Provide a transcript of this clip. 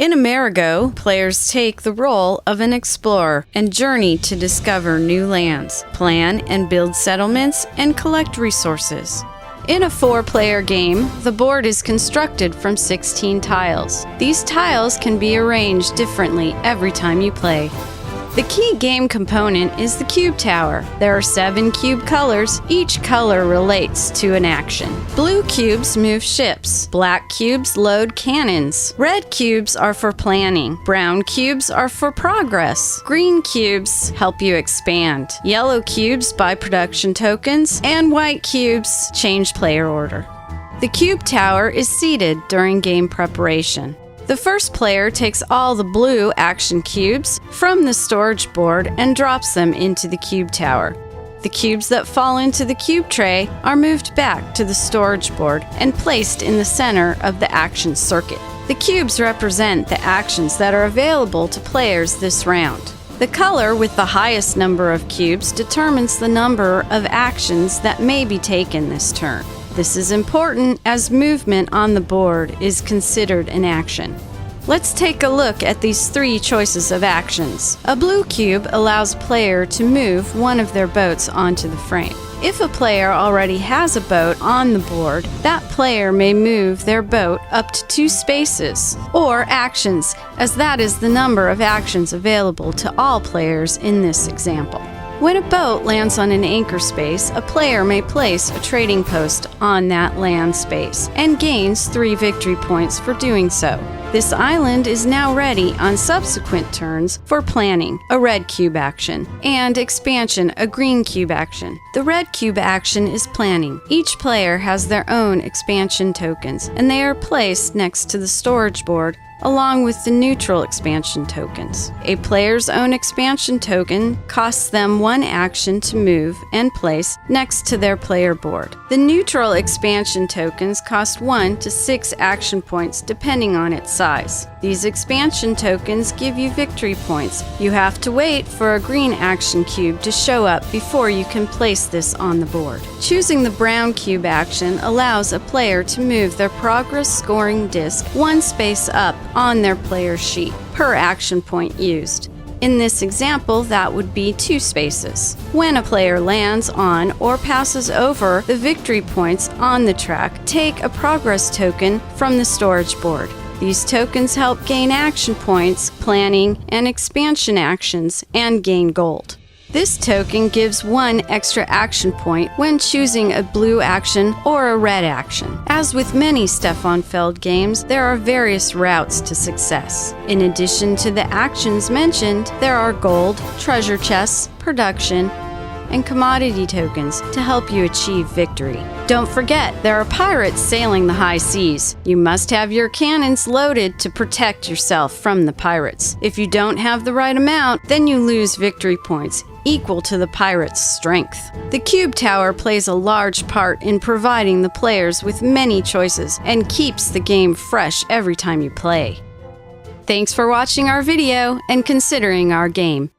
In Amerigo, players take the role of an explorer and journey to discover new lands, plan and build settlements, and collect resources. In a 4-player game, the board is constructed from 16 tiles. These tiles can be arranged differently every time you play. The key game component is the cube tower. There are 7 cube colors. Each color relates to an action. Blue cubes move ships. Black cubes load cannons. Red cubes are for planning. Brown cubes are for progress. Green cubes help you expand. Yellow cubes buy production tokens. And white cubes change player order. The cube tower is seeded during game preparation. The first player takes all the blue action cubes from the storage board and drops them into the cube tower. The cubes that fall into the cube tray are moved back to the storage board and placed in the center of the action circuit. The cubes represent the actions that are available to players this round. The color with the highest number of cubes determines the number of actions that may be taken this turn. This is important as movement on the board is considered an action. Let's take a look at these 3 choices of actions. A blue cube allows a player to move one of their boats onto the frame. If a player already has a boat on the board, that player may move their boat up to 2 spaces, or actions, as that is the number of actions available to all players in this example. When a boat lands on an anchor space, a player may place a trading post on that land space and gains 3 victory points for doing so. This island is now ready on subsequent turns for planning, a red cube action, and expansion, a green cube action. The red cube action is planning. Each player has their own expansion tokens, and they are placed next to the storage board along with the neutral expansion tokens. A player's own expansion token costs them 1 action to move and place next to their player board. The neutral expansion tokens cost 1 to 6 action points depending on its size. These expansion tokens give you victory points. You have to wait for a green action cube to show up before you can place this on the board. Choosing the brown cube action allows a player to move their progress scoring disc 1 space up on their player's sheet per action point used. In this example, that would be 2 spaces. When a player lands on or passes over the victory points on the track, take a progress token from the storage board. These tokens help gain action points, planning, and expansion actions, and gain gold. This token gives 1 extra action point when choosing a blue action or a red action. As with many Stefan Feld games, there are various routes to success. In addition to the actions mentioned, there are gold, treasure chests, production, and commodity tokens to help you achieve victory. Don't forget, there are pirates sailing the high seas. You must have your cannons loaded to protect yourself from the pirates. If you don't have the right amount, then you lose victory points equal to the pirate's strength. The cube tower plays a large part in providing the players with many choices and keeps the game fresh every time you play. Thanks for watching our video and considering our game.